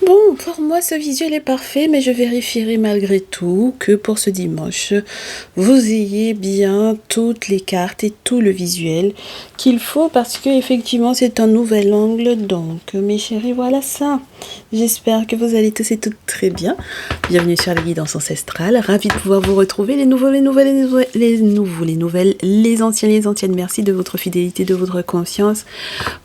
Bon, pour moi, ce visuel est parfait, mais je vérifierai malgré tout que pour ce dimanche, vous ayez bien toutes les cartes et tout le visuel qu'il faut parce que effectivement, c'est un nouvel angle. Donc, mes chéris, voilà ça. J'espère que vous allez tous et toutes très bien. Bienvenue sur la guidance ancestrale. Ravi de pouvoir vous retrouver. Les nouvelles, les anciennes. Merci de votre fidélité, de votre confiance.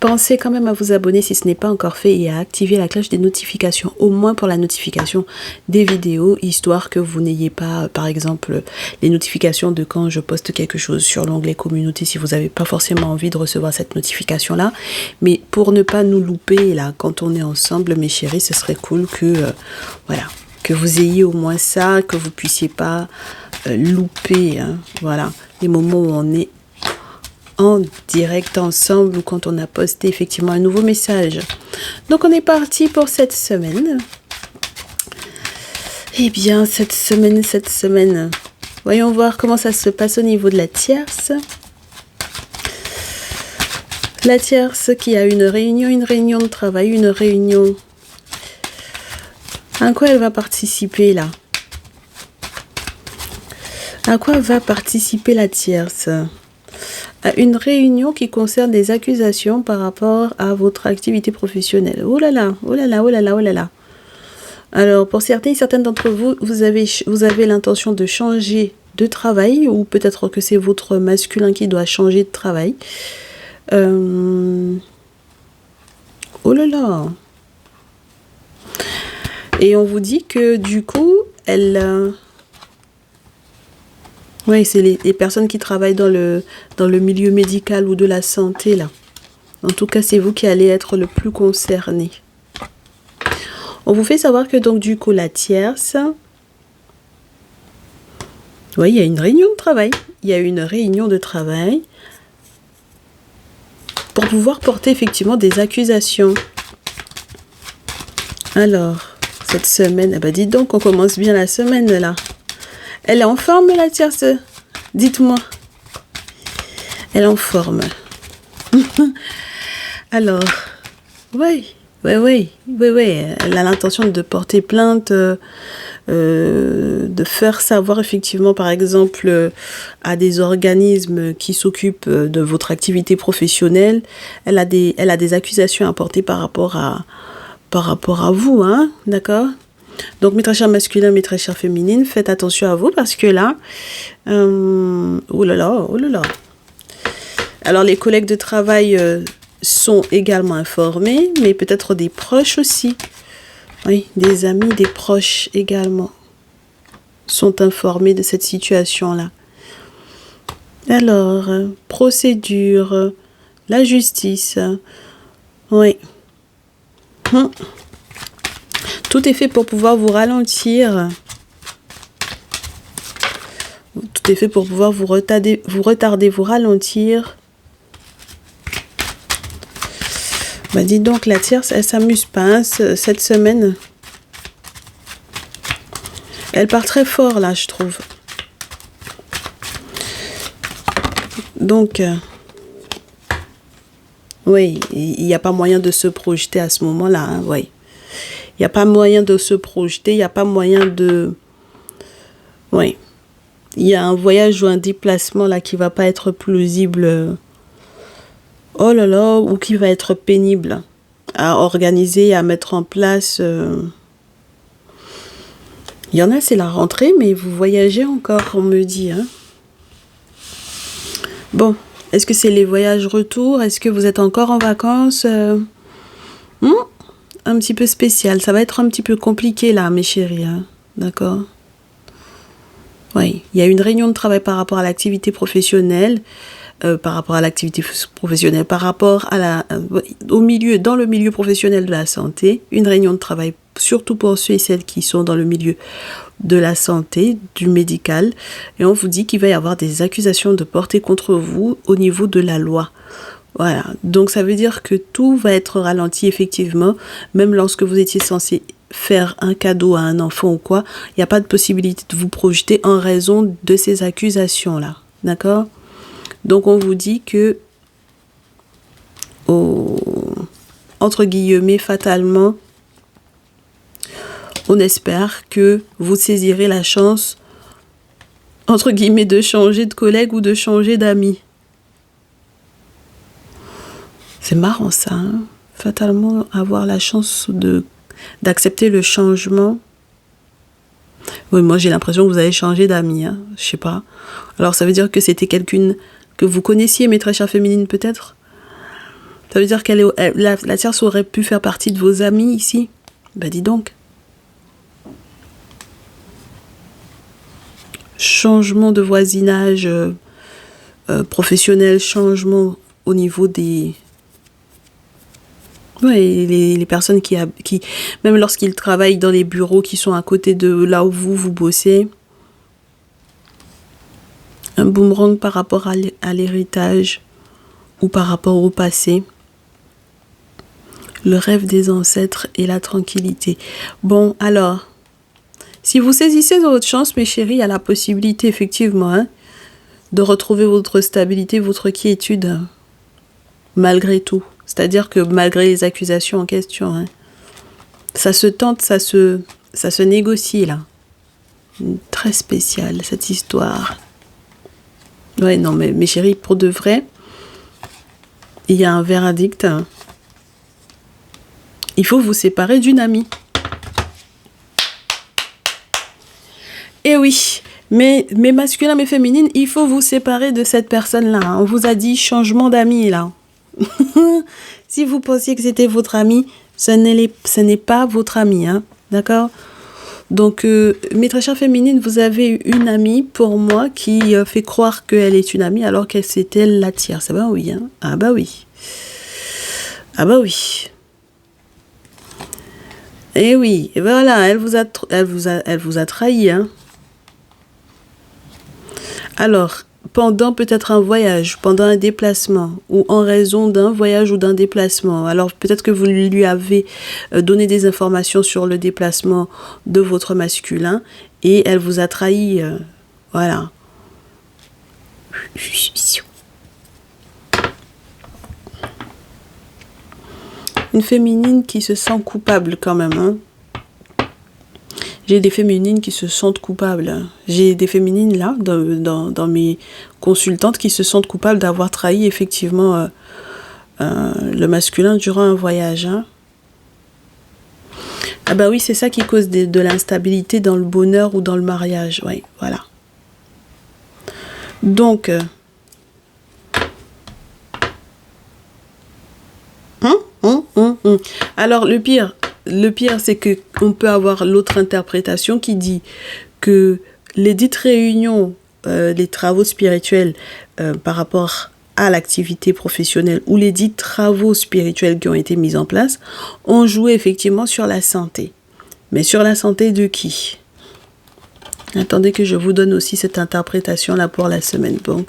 Pensez quand même à vous abonner si ce n'est pas encore fait et à activer la cloche des notifications, au moins pour la notification des vidéos, histoire que vous n'ayez pas, par exemple, les notifications de quand je poste quelque chose sur l'onglet communauté si vous n'avez pas forcément envie de recevoir cette notification-là. Mais pour ne pas nous louper, là, quand on est ensemble, mes chéris, ce serait cool que, voilà, que vous ayez au moins ça, que vous puissiez pas louper, hein, voilà, les moments où on est en direct ensemble ou quand on a posté effectivement un nouveau message. Donc on est parti pour cette semaine. Eh bien, cette semaine, voyons voir comment ça se passe au niveau de la tierce. La tierce qui a une réunion de travail, une réunion. À quoi elle va participer là? À quoi va participer la tierce? À une réunion qui concerne des accusations par rapport à votre activité professionnelle. Oh là là, oh là là, oh là là, oh là là. Alors, pour certaines d'entre vous, vous avez l'intention de changer de travail, ou peut-être que c'est votre masculin qui doit changer de travail. Oh là là. Et on vous dit que du coup, oui, c'est les personnes qui travaillent dans le milieu médical ou de la santé, là. En tout cas, c'est vous qui allez être le plus concerné. On vous fait savoir que donc, du coup, la tierce... Oui, il y a une réunion de travail. Il y a une réunion de travail pour pouvoir porter effectivement des accusations. Alors, cette semaine... Eh ben, dites donc, on commence bien la semaine, là. Elle est en forme, la tierce? Dites-moi. Elle est en forme. Alors, oui. Elle a l'intention de porter plainte, de faire savoir effectivement, par exemple, à des organismes qui s'occupent de votre activité professionnelle. Elle a des accusations à porter par rapport à vous, hein, d'accord? Donc, mes très chers masculins, mes très chères féminines, faites attention à vous parce que là, oh là là. Alors, les collègues de travail sont également informés, mais peut-être des proches aussi. Oui, des amis, des proches également sont informés de cette situation-là. Alors, procédure, la justice, oui. Tout est fait pour pouvoir vous ralentir. Tout est fait pour pouvoir vous retarder, vous ralentir. Bah dis donc, la tierce, elle s'amuse pas, hein, cette semaine. Elle part très fort, là, je trouve. Donc, oui, il n'y a pas moyen de se projeter à ce moment-là, hein, oui. Il n'y a pas moyen de se projeter, il n'y a pas moyen de... Oui. Il y a un voyage ou un déplacement là qui ne va pas être plausible. Oh là là, ou qui va être pénible à organiser, à mettre en place. Il y en a, c'est la rentrée, mais vous voyagez encore, on me dit. Hein. Bon, est-ce que c'est les voyages retour? Est-ce que vous êtes encore en vacances? Un petit peu spécial. Ça va être un petit peu compliqué là, mes chéris. Hein. D'accord? Oui, il y a une réunion de travail par rapport à l'activité professionnelle, par rapport à dans le milieu professionnel de la santé. Une réunion de travail, surtout pour ceux et celles qui sont dans le milieu de la santé, du médical. Et on vous dit qu'il va y avoir des accusations de portée contre vous au niveau de la loi. Voilà, donc ça veut dire que tout va être ralenti effectivement, même lorsque vous étiez censé faire un cadeau à un enfant ou quoi, il n'y a pas de possibilité de vous projeter en raison de ces accusations-là, d'accord? Donc on vous dit que, entre guillemets, fatalement, On espère que vous saisirez la chance, entre guillemets, de changer de collègue ou de changer d'amis. C'est marrant ça, hein? Fatalement avoir la chance d'accepter le changement. Oui, moi j'ai l'impression que vous avez changé d'amis, hein? Je sais pas. Alors ça veut dire que c'était quelqu'une que vous connaissiez, mes très chères féminines peut-être? Ça veut dire la tierce aurait pu faire partie de vos amis ici? Ben dis donc. Changement de voisinage professionnel, changement au niveau des... Ouais, les personnes qui, même lorsqu'ils travaillent dans les bureaux qui sont à côté de là où vous bossez, un boomerang par rapport à l'héritage ou par rapport au passé, le rêve des ancêtres et la tranquillité. Bon, alors, si vous saisissez de votre chance, mes chéris, il y a la possibilité effectivement de retrouver votre stabilité, votre quiétude, malgré tout. C'est-à-dire que malgré les accusations en question, ça se tente, ça se négocie là. Très spécial cette histoire. Ouais, non, mais mes chéris, pour de vrai, il y a un verdict. Il faut vous séparer d'une amie. Et oui, mais masculins, mais féminines, il faut vous séparer de cette personne-là. On vous a dit changement d'amis là. Si vous pensiez que c'était votre ami, ce n'est pas votre ami, hein, d'accord? Donc, mes très chères féminines, vous avez une amie pour moi qui fait croire qu'elle est une amie alors qu'elle c'était la tierce. Ah bah oui, hein? Ah bah oui. Ah bah oui. Et oui, et voilà, elle vous a trahi, hein. Alors, pendant peut-être un voyage, pendant un déplacement, ou en raison d'un voyage ou d'un déplacement. Alors peut-être que vous lui avez donné des informations sur le déplacement de votre masculin et elle vous a trahi. Voilà. Une féminine qui se sent coupable quand même, hein. J'ai des féminines qui se sentent coupables. J'ai des féminines là, dans mes consultantes, qui se sentent coupables d'avoir trahi effectivement le masculin durant un voyage. Hein. Ah bah oui, c'est ça qui cause de l'instabilité dans le bonheur ou dans le mariage. Oui, voilà. Donc... Alors le pire, c'est que on peut avoir l'autre interprétation qui dit que les dites réunions, les travaux spirituels par rapport à l'activité professionnelle ou les dits travaux spirituels qui ont été mis en place ont joué effectivement sur la santé. Mais sur la santé de qui? Attendez que je vous donne aussi cette interprétation-là pour la semaine. Bon,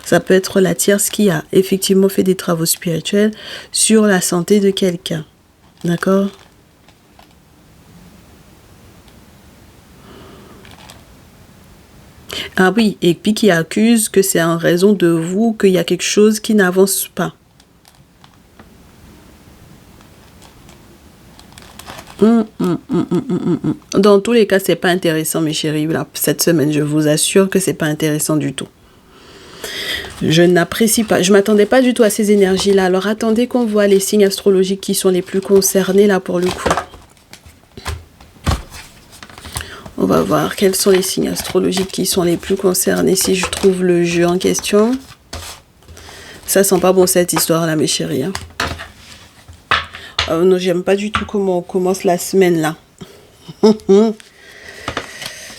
ça peut être la tierce qui a effectivement fait des travaux spirituels sur la santé de quelqu'un. D'accord? Ah oui, et puis qui accuse que c'est en raison de vous qu'il y a quelque chose qui n'avance pas. Dans tous les cas, c'est pas intéressant, mes chéris. Là, cette semaine, je vous assure que c'est pas intéressant du tout. Je n'apprécie pas. Je m'attendais pas du tout à ces énergies-là. Alors, attendez qu'on voit les signes astrologiques qui sont les plus concernés, là, pour le coup. On va voir quels sont les signes astrologiques qui sont les plus concernés si je trouve le jeu en question. Ça sent pas bon, cette histoire-là, mes chéris. Hein. Non, j'aime pas du tout comment on commence la semaine là.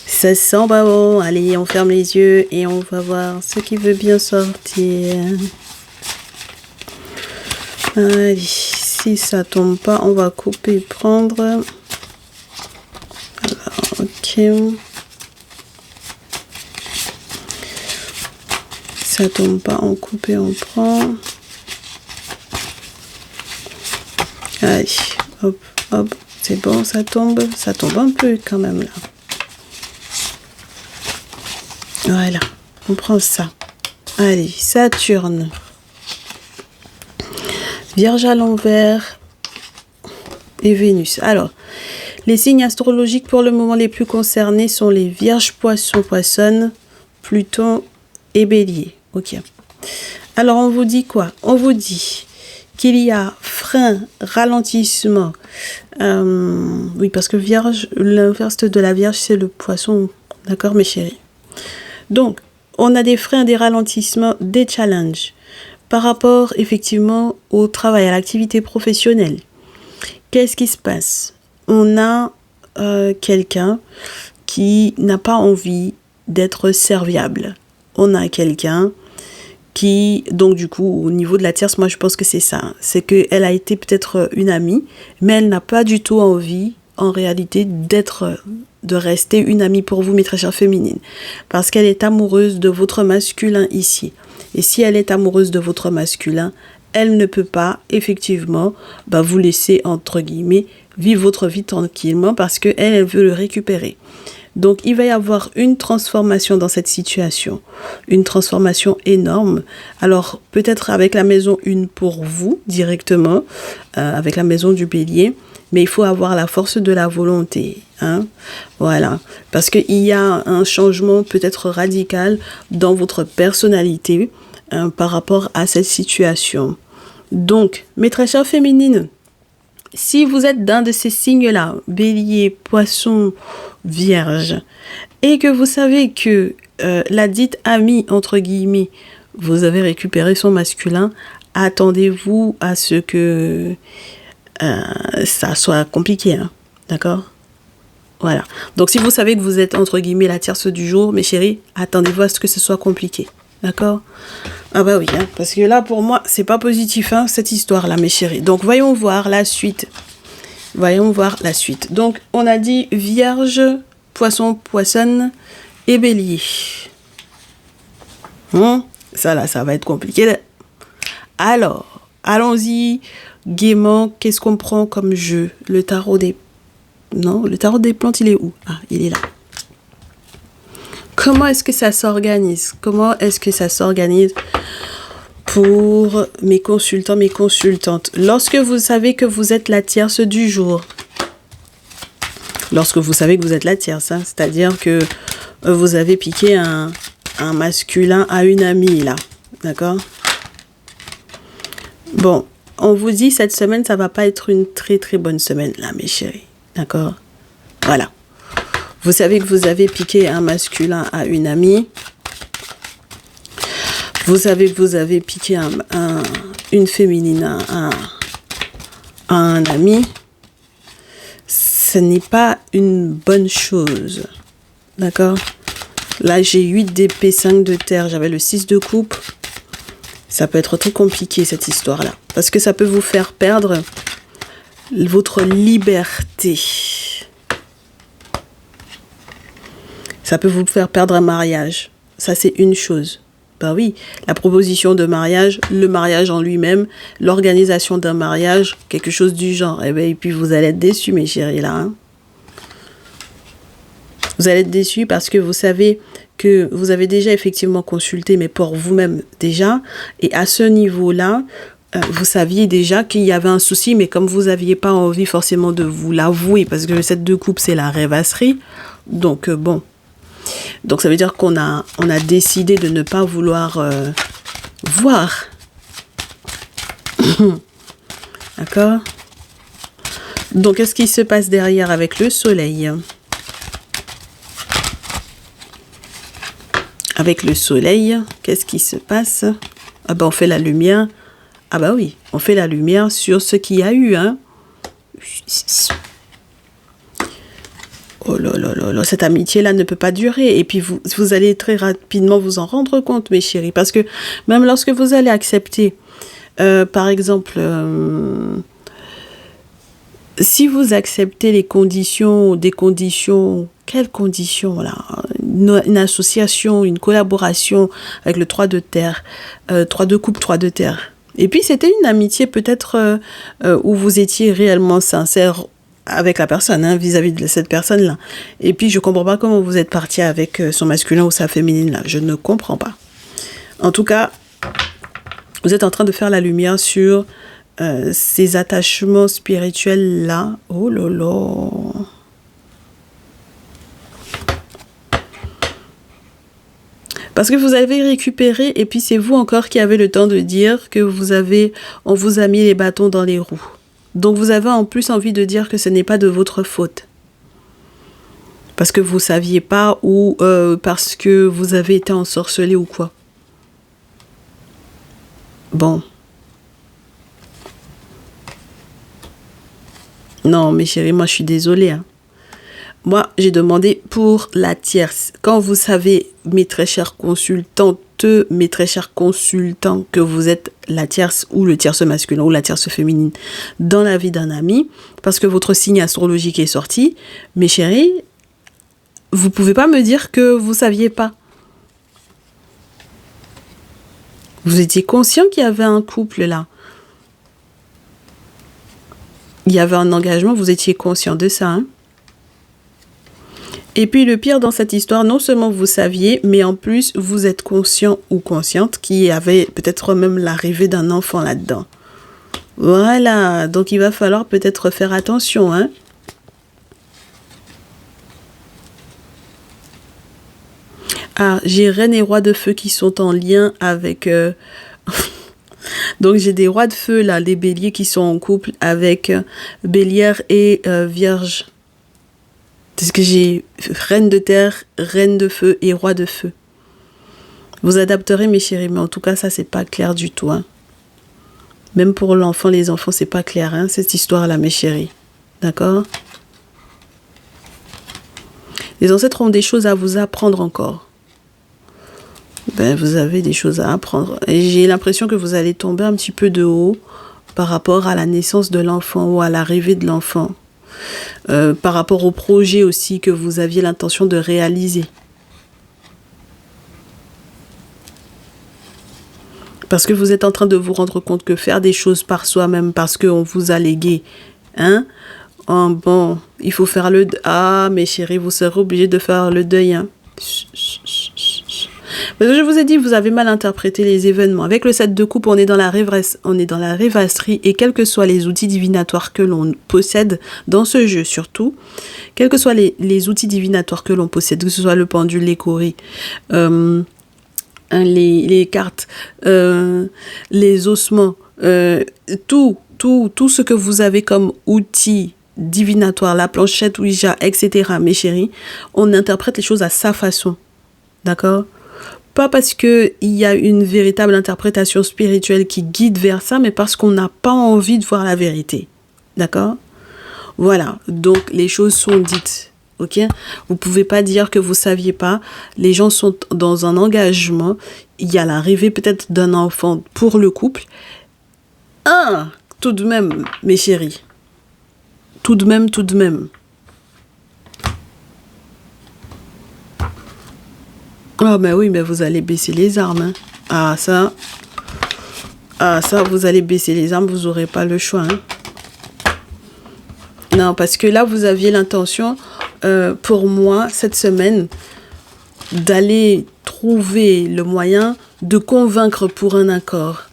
Ça sent pas bon. Allez, on ferme les yeux et on va voir ce qui veut bien sortir. Allez, si ça tombe pas, on va couper et prendre. Alors, ok. Ça tombe pas, on coupe et on prend. Allez, hop, hop, c'est bon, ça tombe un peu quand même là. Voilà, on prend ça. Allez, Saturne. Vierge à l'envers et Vénus. Alors, Les signes astrologiques pour le moment les plus concernés sont les Vierges, Poissons, Poissonnes, Pluton et Bélier. Ok. Alors, on vous dit quoi? On vous dit qu'il y a frein, ralentissement. Oui, parce que Vierge, l'inverse de la Vierge, c'est le Poisson. D'accord, mes chéris? Donc, on a des freins, des ralentissements, des challenges par rapport, effectivement, au travail, à l'activité professionnelle. Qu'est-ce qui se passe? On a quelqu'un qui n'a pas envie d'être serviable. On a quelqu'un qui, donc du coup, au niveau de la tierce, moi je pense que c'est ça. C'est qu'elle a été peut-être une amie, mais elle n'a pas du tout envie, en réalité, de rester une amie pour vous, mes très chères féminines. Parce qu'elle est amoureuse de votre masculin ici. Et si elle est amoureuse de votre masculin, elle ne peut pas, effectivement, vous laisser, entre guillemets, vivre votre vie tranquillement parce qu'elle veut le récupérer. Donc, il va y avoir une transformation dans cette situation, une transformation énorme. Alors, peut-être avec la maison 1 pour vous, directement, avec la maison du Bélier, mais il faut avoir la force de la volonté. Hein? Voilà, parce qu'il y a un changement peut-être radical dans votre personnalité par rapport à cette situation. Donc, mes très chères féminines, si vous êtes d'un de ces signes-là, Bélier, Poisson, Vierge, et que vous savez que la dite amie, entre guillemets, vous avez récupéré son masculin, attendez-vous à ce que ça soit compliqué, hein, d'accord? Voilà. Donc, si vous savez que vous êtes, entre guillemets, la tierce du jour, mes chéris, attendez-vous à ce que ce soit compliqué, d'accord? Ah bah oui, hein, parce que là, pour moi, c'est pas positif, hein, cette histoire-là, mes chéris. Donc, voyons voir la suite. Voyons voir la suite. Donc, on a dit Vierge, Poisson, Poissonne et Bélier. Ça, là, ça va être compliqué. Alors, allons-y gaiement. Qu'est-ce qu'on prend comme jeu? Le tarot des... Non, le tarot des plantes, il est où? Ah, il est là. Comment est-ce que ça s'organise? Comment est-ce que ça s'organise pour mes consultants, mes consultantes? Lorsque vous savez que vous êtes la tierce du jour, lorsque vous savez que vous êtes la tierce, hein, c'est-à-dire que vous avez piqué un masculin à une amie, là, d'accord? Bon, on vous dit, cette semaine, ça va pas être une très très bonne semaine, là, mes chéris, d'accord? Voilà. Vous savez que vous avez piqué un masculin à une amie. Vous savez que vous avez piqué une féminine à un ami. Ce n'est pas une bonne chose. D'accord? Là, j'ai 8 d'épée, 5 de terre. J'avais le 6 de coupe. Ça peut être très compliqué, cette histoire-là. Parce que ça peut vous faire perdre votre liberté. Ça peut vous faire perdre un mariage. Ça, c'est une chose. Ben oui, la proposition de mariage, le mariage en lui-même, l'organisation d'un mariage, quelque chose du genre. Et puis, vous allez être déçus, mes chéris, là. Hein. Vous allez être déçus parce que vous savez que vous avez déjà effectivement consulté, mais pour vous-même déjà. Et à ce niveau-là, vous saviez déjà qu'il y avait un souci, mais comme vous n'aviez pas envie forcément de vous l'avouer, parce que le 7 de coupe, c'est la rêvasserie. Donc, bon. Donc, ça veut dire qu'on a décidé de ne pas vouloir voir. D'accord? Donc, qu'est-ce qui se passe derrière avec le soleil? Avec le soleil, qu'est-ce qui se passe? Ah ben, on fait la lumière. Ah bah oui, on fait la lumière sur ce qu'il y a eu, hein. Oh là là là là, cette amitié-là ne peut pas durer. Et puis, vous allez très rapidement vous en rendre compte, mes chéris. Parce que même lorsque vous allez accepter, par exemple, si vous acceptez les conditions, des conditions, quelles conditions là? Une association, une collaboration avec le 3 de terre, 3 de coupe, 3 de terre. Et puis, c'était une amitié peut-être où vous étiez réellement sincère avec la personne, hein, vis-à-vis de cette personne-là. Et puis, je ne comprends pas comment vous êtes parti avec son masculin ou sa féminine, là. Je ne comprends pas. En tout cas, vous êtes en train de faire la lumière sur ces attachements spirituels-là. Oh là là. Parce que vous avez récupéré et puis c'est vous encore qui avez le temps de dire que on vous a mis les bâtons dans les roues. Donc vous avez en plus envie de dire que ce n'est pas de votre faute. Parce que vous ne saviez pas ou parce que vous avez été ensorcelé ou quoi. Bon. Non, mes chéris, moi je suis désolée. Hein. Moi, j'ai demandé pour la tierce. Quand vous savez, mes très chères consultantes, mes très chers consultants, que vous êtes la tierce ou le tierce masculin ou la tierce féminine dans la vie d'un ami, parce que votre signe astrologique est sorti, mes chéris, vous pouvez pas me dire que vous saviez pas. Vous étiez conscient qu'il y avait un couple là. Il y avait un engagement, vous étiez conscient de ça. Hein? Et puis le pire dans cette histoire, non seulement vous saviez, mais en plus vous êtes conscient ou consciente qu'il y avait peut-être même l'arrivée d'un enfant là-dedans. Voilà, donc il va falloir peut-être faire attention. Hein? Ah, j'ai Reine et Roi de Feu qui sont en lien avec... Donc j'ai des rois de feu là, les béliers qui sont en couple avec Bélière et Vierge. C'est ce que j'ai, reine de terre, reine de feu et roi de feu. Vous adapterez mes chéris, mais en tout cas ça c'est pas clair du tout. Hein. Même pour l'enfant, les enfants c'est pas clair, hein, cette histoire là mes chéris. D'accord? Les ancêtres ont des choses à vous apprendre encore. Ben, vous avez des choses à apprendre. Et j'ai l'impression que vous allez tomber un petit peu de haut par rapport à la naissance de l'enfant ou à l'arrivée de l'enfant. Par rapport au projet aussi que vous aviez l'intention de réaliser. Parce que vous êtes en train de vous rendre compte que faire des choses par soi-même parce qu'on vous a légué, hein, oh, bon, il faut faire le deuil. Ah, mes chéris, vous serez obligés de faire le deuil, hein. Parce que je vous ai dit, vous avez mal interprété les événements. Avec le 7 de coupe, on est dans la rêvasserie et quels que soient les outils divinatoires que l'on possède dans ce jeu surtout, quels que soient les outils divinatoires que l'on possède, que ce soit le pendule, les coris, les cartes, les ossements, tout ce que vous avez comme outils divinatoire, la planchette Ouija, etc. Mes chéris, on interprète les choses à sa façon. D'accord ? Pas parce qu'il y a une véritable interprétation spirituelle qui guide vers ça, mais parce qu'on n'a pas envie de voir la vérité. D'accord ? Voilà. Donc, les choses sont dites. Ok ? Vous ne pouvez pas dire que vous ne saviez pas. Les gens sont dans un engagement. Il y a l'arrivée peut-être d'un enfant pour le couple. Tout de même, mes chéris. Tout de même. Ah ben oui, mais vous allez baisser les armes. Hein. Ça, vous allez baisser les armes, vous n'aurez pas le choix. Hein. Non, parce que là, vous aviez l'intention, pour moi, cette semaine, d'aller trouver le moyen de convaincre pour un accord.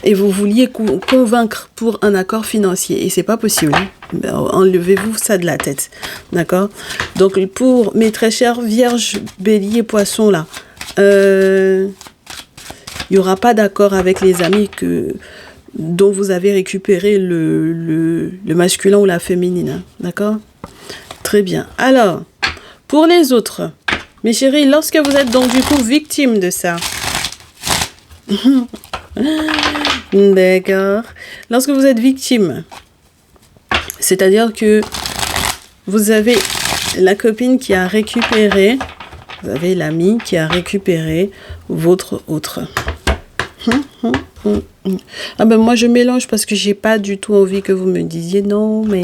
Et vous vouliez convaincre pour un accord financier. Et c'est pas possible. Enlevez-vous ça de la tête. D'accord? Donc, pour mes très chers vierges, béliers, poissons, là, il n'y aura pas d'accord avec les amis dont vous avez récupéré le masculin ou la féminine. Hein, d'accord? Très bien. Alors, pour les autres, mes chéris, lorsque vous êtes donc du coup victime de ça... D'accord. Lorsque vous êtes victime, c'est-à-dire que vous avez la copine qui a récupéré, vous avez l'ami qui a récupéré votre autre. Ah ben moi je mélange parce que j'ai pas du tout envie que vous me disiez non, mais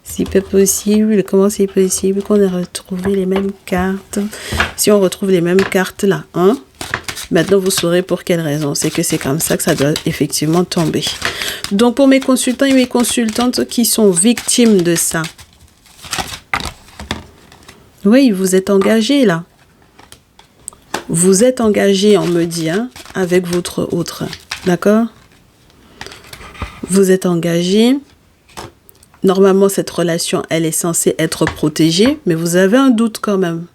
c'est pas possible. Comment c'est possible qu'on ait retrouvé les mêmes cartes? Si on retrouve les mêmes cartes là, hein? Maintenant, vous saurez pour quelle raison. C'est que c'est comme ça que ça doit effectivement tomber. Donc, pour mes consultants et mes consultantes qui sont victimes de ça. Oui, vous êtes engagés là. Vous êtes engagés, on me dit, hein, avec votre autre. D'accord? Vous êtes engagé. Normalement, cette relation, elle est censée être protégée, mais vous avez un doute quand même.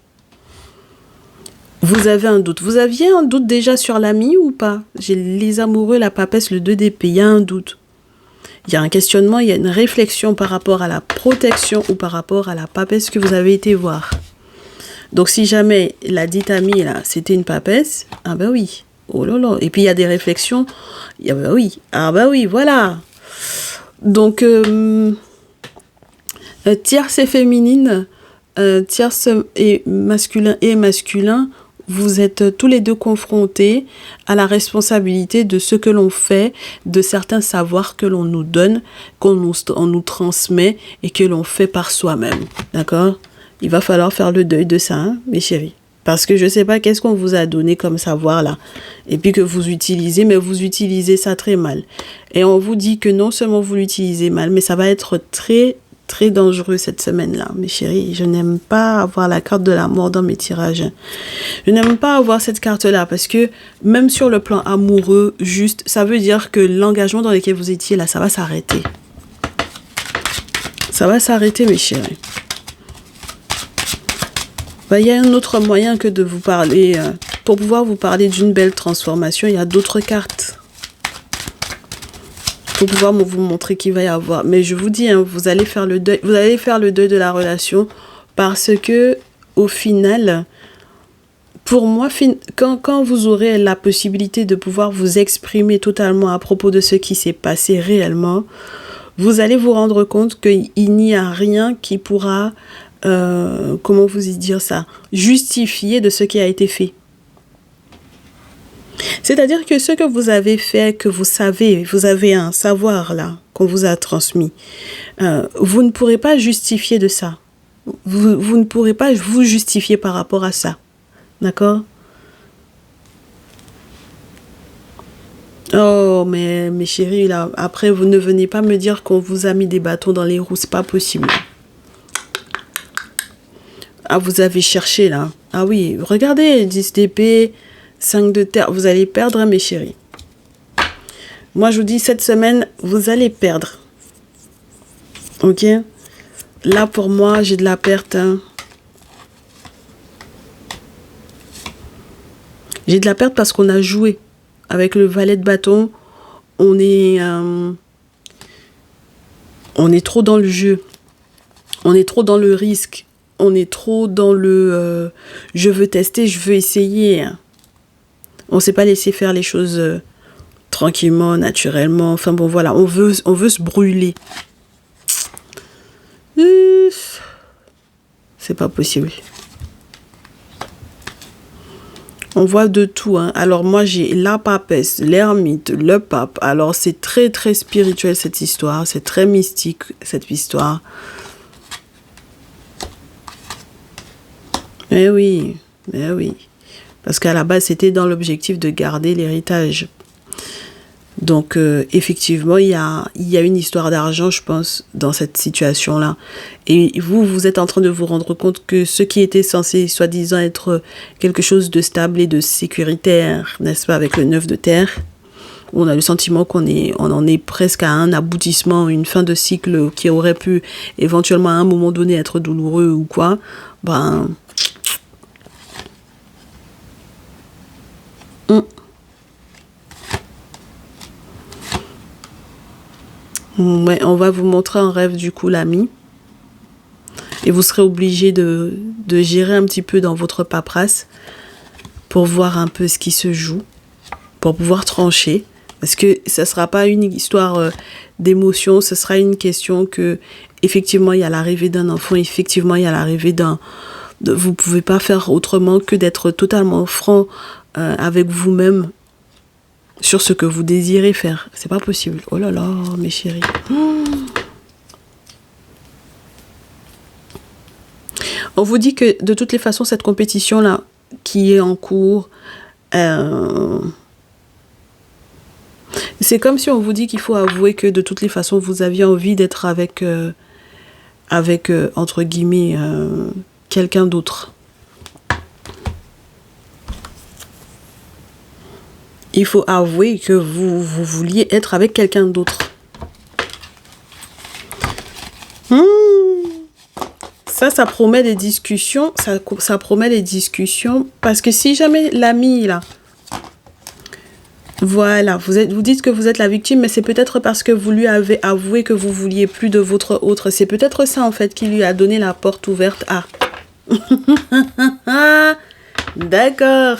Vous avez un doute. Vous aviez un doute déjà sur l'ami ou pas? J'ai les amoureux, la papesse, le 2 d'épée. Il y a un doute. Il y a un questionnement, il y a une réflexion par rapport à la protection ou par rapport à la papesse que vous avez été voir. Donc, si jamais la dite amie, là, c'était une papesse, ah ben oui. Oh là là. Et puis, il y a des réflexions. Ah ben oui. Ah ben oui, voilà. Donc, tierce et féminine, tierce et masculin, vous êtes tous les deux confrontés à la responsabilité de ce que l'on fait, de certains savoirs que l'on nous donne, on nous transmet et que l'on fait par soi-même. D'accord? Il va falloir faire le deuil de ça, hein, mes chéris. Parce que je ne sais pas qu'est-ce qu'on vous a donné comme savoir là. Et puis que vous utilisez, mais vous utilisez ça très mal. Et on vous dit que non seulement vous l'utilisez mal, mais ça va être très dangereux cette semaine-là, mes chéris. Je n'aime pas avoir la carte de la mort dans mes tirages. Je n'aime pas avoir cette carte-là parce que même sur le plan amoureux, juste, ça veut dire que l'engagement dans lequel vous étiez là, ça va s'arrêter. Ça va s'arrêter, mes chéris. Il y a un autre moyen que de vous parler. Pour pouvoir vous parler d'une belle transformation, il y a d'autres cartes. Pour pouvoir vous montrer qu'il va y avoir. Mais je vous dis, hein, vous allez faire le deuil de la relation parce que au final, pour moi, quand vous aurez la possibilité de pouvoir vous exprimer totalement à propos de ce qui s'est passé réellement, vous allez vous rendre compte qu'il n'y a rien qui pourra, comment vous dire ça, justifier de ce qui a été fait. C'est-à-dire que ce que vous avez fait, que vous savez, vous avez un savoir là, qu'on vous a transmis, vous ne pourrez pas justifier de ça. Vous ne pourrez pas vous justifier par rapport à ça. D'accord? Oh, mais mes chéris, là, après, vous ne venez pas me dire qu'on vous a mis des bâtons dans les roues, c'est pas possible. Ah, vous avez cherché, là. Ah oui, regardez, 10 d'épée, 5 de terre, vous allez perdre, hein, mes chéris. Moi, je vous dis, cette semaine, vous allez perdre. Ok? Là, pour moi, j'ai de la perte. Hein. J'ai de la perte parce qu'on a joué. Avec le valet de bâton, on est trop dans le jeu. On est trop dans le risque. On est trop dans le je veux tester, je veux essayer. On ne s'est pas laissé faire les choses tranquillement, naturellement. Enfin bon, voilà, on veut se brûler. C'est pas possible. On voit de tout. Hein. Alors moi, j'ai la papesse, l'ermite, le pape. Alors c'est très très spirituel cette histoire. C'est très mystique cette histoire. Eh oui, eh oui. Parce qu'à la base, c'était dans l'objectif de garder l'héritage. Donc, effectivement, il y a une histoire d'argent, je pense, dans cette situation-là. Et vous êtes en train de vous rendre compte que ce qui était censé, soi-disant, être quelque chose de stable et de sécuritaire, n'est-ce pas, avec le 9 de terre, on a le sentiment on en est presque à un aboutissement, une fin de cycle qui aurait pu éventuellement à un moment donné être douloureux ou quoi, ben... Ouais, on va vous montrer en rêve du coup l'ami. Et vous serez obligé de gérer un petit peu dans votre paperasse pour voir un peu ce qui se joue, pour pouvoir trancher. Parce que ça ne sera pas une histoire d'émotion, ce sera une question que, effectivement, il y a l'arrivée d'un enfant, effectivement, il y a l'arrivée vous ne pouvez pas faire autrement que d'être totalement franc avec vous-même sur ce que vous désirez faire. C'est pas possible. Oh là là, mes chéris. On vous dit que de toutes les façons, cette compétition-là qui est en cours, c'est comme si on vous dit qu'il faut avouer que de toutes les façons, vous aviez envie d'être avec entre guillemets, quelqu'un d'autre. il faut avouer que vous vouliez être avec quelqu'un d'autre. Ça promet des discussions. Ça promet des discussions. Parce que si jamais l'ami, là, voilà, vous dites que vous êtes la victime, mais c'est peut-être parce que vous lui avez avoué que vous vouliez plus de votre autre. C'est peut-être ça, en fait, qui lui a donné la porte ouverte à. D'accord.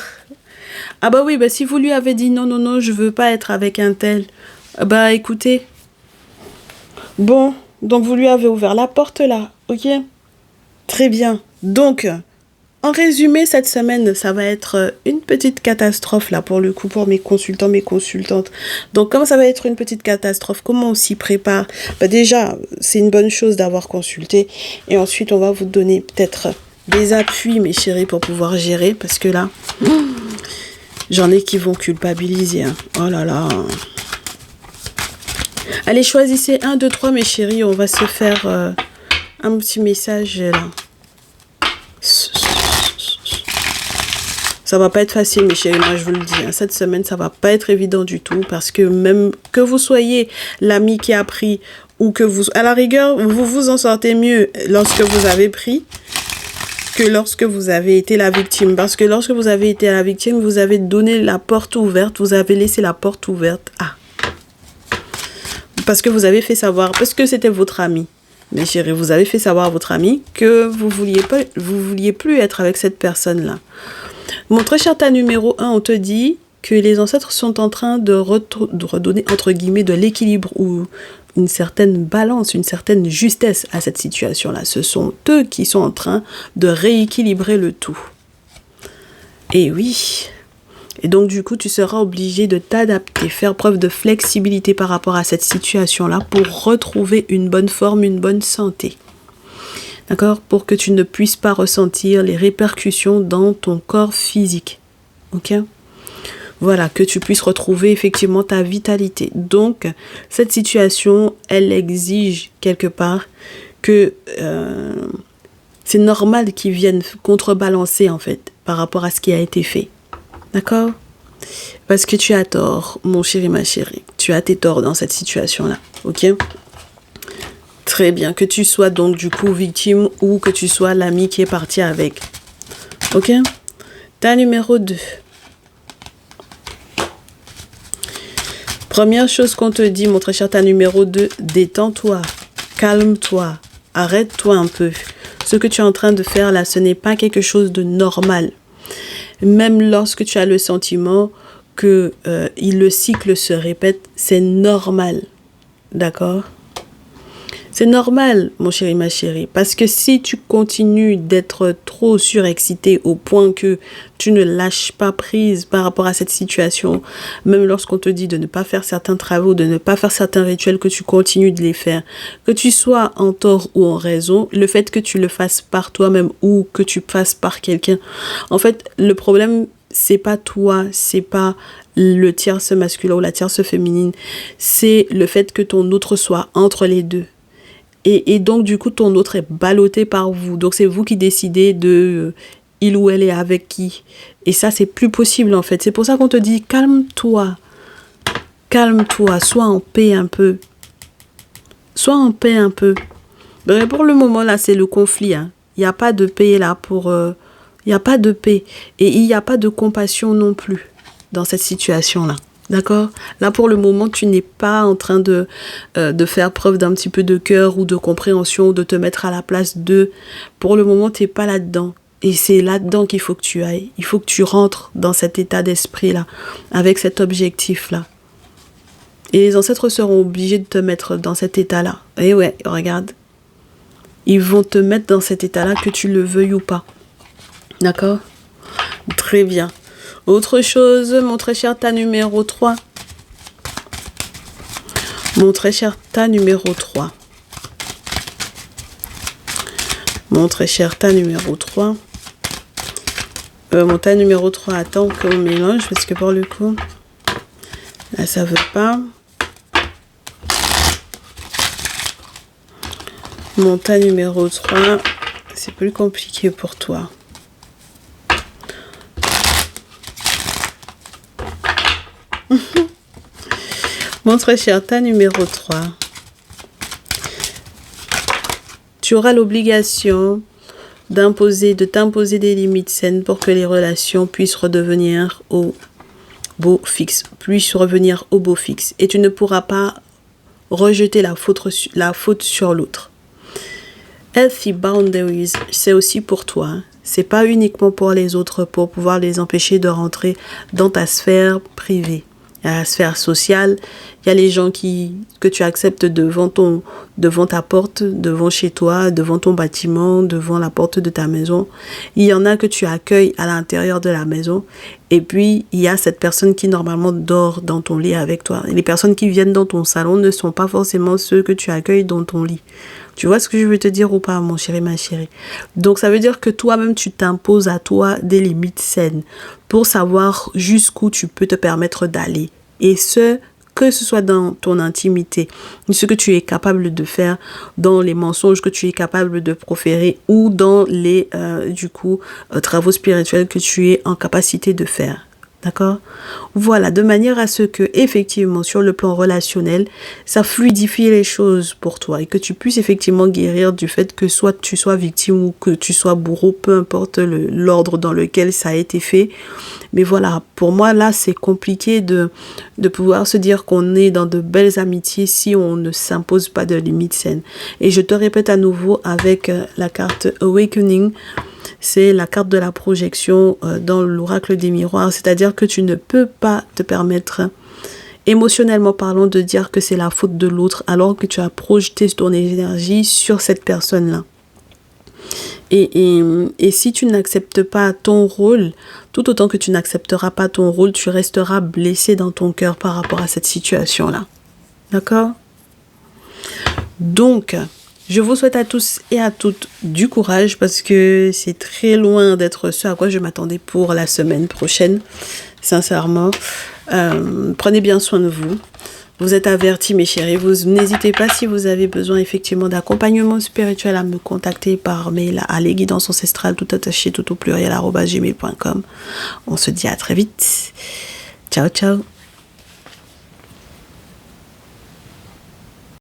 Ah bah oui, bah si vous lui avez dit non, non, non, je veux pas être avec un tel. Bah écoutez. Bon, donc vous lui avez ouvert la porte là, ok? Très bien. Donc, en résumé, cette semaine, ça va être une petite catastrophe là pour le coup pour mes consultants, mes consultantes. Donc, comme ça va être une petite catastrophe, comment on s'y prépare? Bah déjà, c'est une bonne chose d'avoir consulté. Et ensuite, on va vous donner peut-être des appuis, mes chéris, pour pouvoir gérer. Parce que là, j'en ai qui vont culpabiliser. Hein. Oh là là. Allez, choisissez 1, 2, 3, mes chéris. On va se faire un petit message là. Ça va pas être facile, mes chéris, moi je vous le dis. Hein. Cette semaine, ça va pas être évident du tout. Parce que même que vous soyez l'ami qui a pris ou que vous... À la rigueur, vous vous en sortez mieux lorsque vous avez pris que lorsque vous avez été la victime. Parce que lorsque vous avez été la victime, vous avez donné la porte ouverte. Vous avez laissé la porte ouverte. Ah. Parce que vous avez fait savoir, parce que c'était votre ami. Mes chéris, vous avez fait savoir à votre ami que vous vouliez plus être avec cette personne-là. Mon très cher tas numéro 1, on te dit que les ancêtres sont en train de redonner, entre guillemets, de l'équilibre ou une certaine balance, une certaine justesse à cette situation-là. Ce sont eux qui sont en train de rééquilibrer le tout. Et oui. Et donc, du coup, tu seras obligé de t'adapter, faire preuve de flexibilité par rapport à cette situation-là pour retrouver une bonne forme, une bonne santé. D'accord? Pour que tu ne puisses pas ressentir les répercussions dans ton corps physique. Ok? Voilà, que tu puisses retrouver effectivement ta vitalité. Donc, cette situation, elle exige quelque part que c'est normal qu'ils viennent contrebalancer en fait par rapport à ce qui a été fait. D'accord? Parce que tu as tort, mon chéri, ma chérie. Tu as tes torts dans cette situation-là. Ok? Très bien. Que tu sois donc du coup victime ou que tu sois l'ami qui est parti avec. Ok? Ta numéro 2. Première chose qu'on te dit, mon très cher ta numéro 2, détends-toi, calme-toi, arrête-toi un peu. Ce que tu es en train de faire là, ce n'est pas quelque chose de normal. Même lorsque tu as le sentiment que le cycle se répète, c'est normal. D'accord? C'est normal, mon chéri, ma chérie. Parce que si tu continues d'être trop surexcité au point que tu ne lâches pas prise par rapport à cette situation, même lorsqu'on te dit de ne pas faire certains travaux, de ne pas faire certains rituels, que tu continues de les faire, que tu sois en tort ou en raison, le fait que tu le fasses par toi-même ou que tu fasses par quelqu'un, en fait, le problème, c'est pas toi, c'est pas le tierce masculin ou la tierce féminine, c'est le fait que ton autre soit entre les deux. Et donc, du coup, ton autre est ballotté par vous. Donc, c'est vous qui décidez de il ou elle est avec qui. Et ça, c'est plus possible, en fait. C'est pour ça qu'on te dit, calme-toi. Calme-toi. Sois en paix un peu. Sois en paix un peu. Mais pour le moment, là, c'est le conflit. Hein. Il n'y a pas de paix, là, pour... il n'y a pas de paix. Et il n'y a pas de compassion non plus dans cette situation-là. D'accord? Là, pour le moment, tu n'es pas en train de faire preuve d'un petit peu de cœur ou de compréhension, de te mettre à la place d'eux. Pour le moment, tu n'es pas là-dedans. Et c'est là-dedans qu'il faut que tu ailles. Il faut que tu rentres dans cet état d'esprit-là, avec cet objectif-là. Et les ancêtres seront obligés de te mettre dans cet état-là. Et ouais, regarde. Ils vont te mettre dans cet état-là, que tu le veuilles ou pas. D'accord? Très bien. Autre chose, mon très cher tas numéro 3. Mon très cher tas numéro 3. Mon très cher tas numéro 3. Mon tas numéro 3, attends qu'on mélange, parce que pour le coup, là, ça veut pas. Mon tas numéro 3, c'est plus compliqué pour toi. Montre Cherta numéro 3. Tu auras l'obligation de t'imposer des limites saines pour que les relations puissent redevenir au beau fixe, Et tu ne pourras pas rejeter la faute sur l'autre. Healthy boundaries, c'est aussi pour toi. C'est pas uniquement pour les autres, pour pouvoir les empêcher de rentrer dans ta sphère privée. Il y a la sphère sociale, il y a les gens que tu acceptes devant ta porte, devant chez toi, devant ton bâtiment, devant la porte de ta maison. Il y en a que tu accueilles à l'intérieur de la maison. Et puis, il y a cette personne qui normalement dort dans ton lit avec toi. Et les personnes qui viennent dans ton salon ne sont pas forcément ceux que tu accueilles dans ton lit. Tu vois ce que je veux te dire ou pas, mon chéri, ma chérie? Donc, ça veut dire que toi-même, tu t'imposes à toi des limites saines pour savoir jusqu'où tu peux te permettre d'aller. Et que ce soit dans ton intimité, ce que tu es capable de faire, dans les mensonges que tu es capable de proférer ou dans les travaux spirituels que tu es en capacité de faire. D'accord? Voilà, de manière à ce que, effectivement, sur le plan relationnel, ça fluidifie les choses pour toi et que tu puisses effectivement guérir du fait que soit tu sois victime ou que tu sois bourreau, peu importe l'ordre dans lequel ça a été fait. Mais voilà, pour moi, là, c'est compliqué de pouvoir se dire qu'on est dans de belles amitiés si on ne s'impose pas de limites saines. Et je te répète à nouveau avec la carte Awakening, c'est la carte de la projection dans l'oracle des miroirs, c'est-à-dire que tu ne peux pas te permettre, émotionnellement parlant, de dire que c'est la faute de l'autre alors que tu as projeté ton énergie sur cette personne-là. Et si tu n'acceptes pas ton rôle, tout autant que tu n'accepteras pas ton rôle, tu resteras blessé dans ton cœur par rapport à cette situation-là. D'accord? Donc, je vous souhaite à tous et à toutes du courage parce que c'est très loin d'être ce à quoi je m'attendais pour la semaine prochaine, sincèrement. Prenez bien soin de vous. Vous êtes avertis, mes chéris. Vous n'hésitez pas, si vous avez besoin effectivement d'accompagnement spirituel, à me contacter par mail à lesguidancesancestrales tout attaché tout au pluriel @gmail.com. On se dit à très vite. Ciao, ciao.